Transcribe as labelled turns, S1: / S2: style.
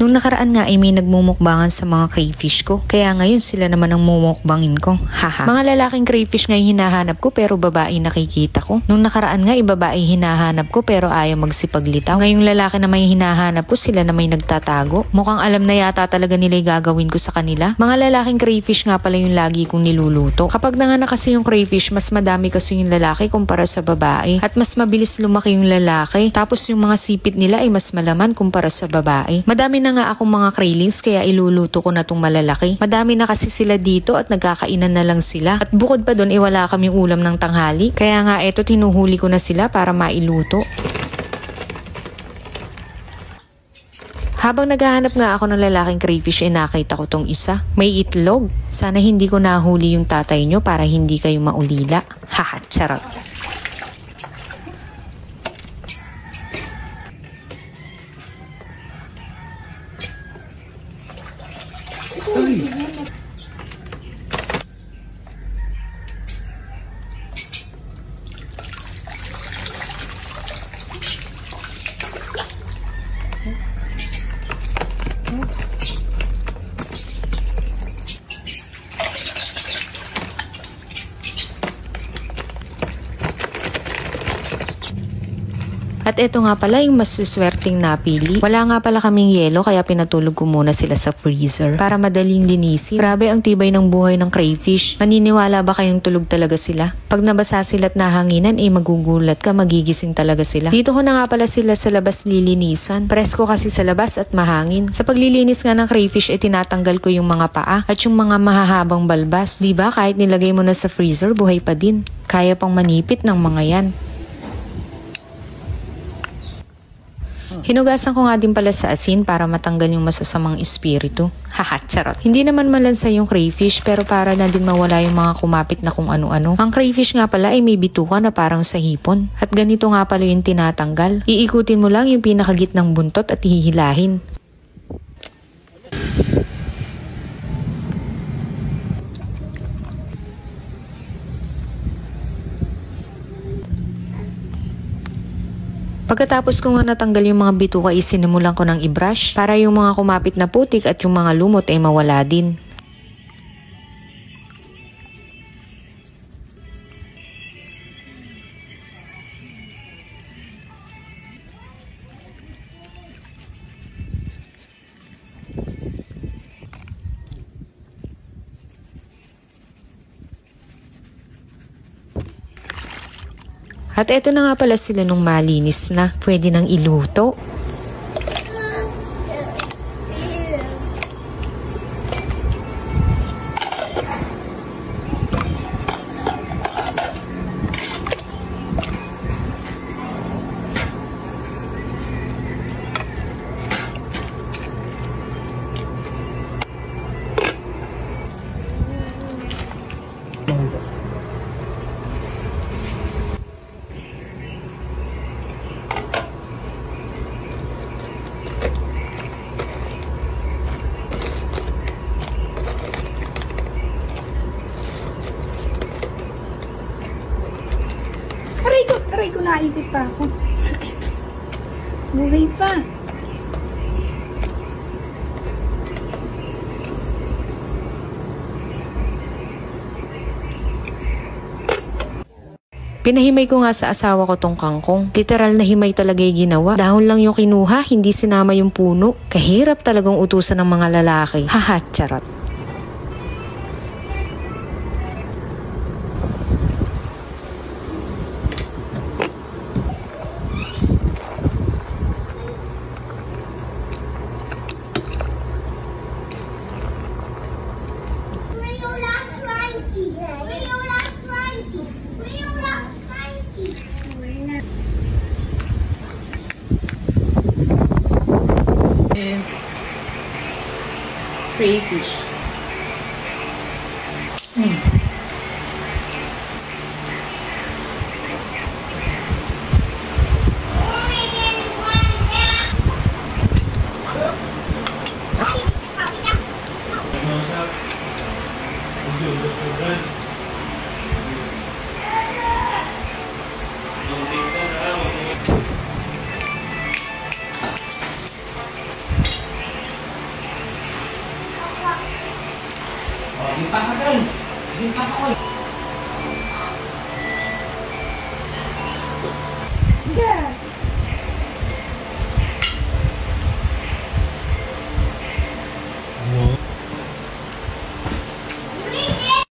S1: Nung nakaraan nga ay may nagmumukbangan sa mga crayfish ko. Kaya ngayon sila naman ang mumukbangin ko. Haha. Mga lalaking crayfish ngayon hinahanap ko pero babae nakikita ko. Nung nakaraan nga babae hinahanap ko pero ayaw magsipaglitaw. Ngayong lalaki na may hinahanap ko sila na may nagtatago. Mukhang alam na yata talaga nila gagawin ko sa kanila. Mga lalaking crayfish nga pala yung lagi kong niluluto. Kapag nanganak kasi yung crayfish, mas madami kasi yung lalaki kumpara sa babae. At mas mabilis lumaki yung lalaki. Tapos yung mga sipit nila ay mas malaman kumpara sa babae. Madami na nga akong mga kraylings kaya iluluto ko na tong malalaki. Madami na kasi sila dito at nagkakainan na lang sila. At bukod pa doon wala kaming ulam ng tanghali. Kaya nga eto tinuhuli ko na sila para mailuto. Habang naghahanap nga ako ng lalaking crayfish nakita ko tong isa. May itlog. Sana hindi ko nahuli yung tatay nyo para hindi kayo maulila. Haha, charot. At eto nga pala yung mas suswerteng napili. Wala nga pala kaming yelo kaya pinatulog ko muna sila sa freezer para madaling linisin. Grabe ang tibay ng buhay ng crayfish. Maniniwala ba kayong tulog talaga sila? Pag nabasa sila at nahanginan magugulat ka, magigising talaga sila. Dito ko na nga pala sila sa labas lilinisan. Presko kasi sa labas at mahangin. Sa paglilinis nga ng crayfish tinatanggal ko yung mga paa at yung mga mahahabang balbas. Diba kahit nilagay mo na sa freezer buhay pa din. Kaya pang manipit ng mga yan. Hinugasan ko nga din pala sa asin para matanggal yung masasamang espiritu. Haha, charot. Hindi naman malansa yung crayfish pero para na din mawala yung mga kumapit na kung ano-ano. Ang crayfish nga pala may bituka na parang sa hipon. At ganito nga pala yung tinatanggal. Iikutin mo lang yung pinakagitnang buntot at hihilahin. Pagkatapos ko nga natanggal yung mga bituka sinimulan ko ng i-brush para yung mga kumapit na putik at yung mga lumot mawala din. At eto na nga pala sila nung malinis na. Pwede nang iluto.
S2: Aray ko, naipit pa ako. Sakit. Buhay pa.
S1: Pinahimay ko nga sa asawa ko tong kangkong. Literal na himay talaga yung ginawa. Dahon lang yung kinuha, hindi sinama yung puno. Kahirap talagang utusan ng mga lalaki. Haha, charot.
S2: Crayfish. Yeah.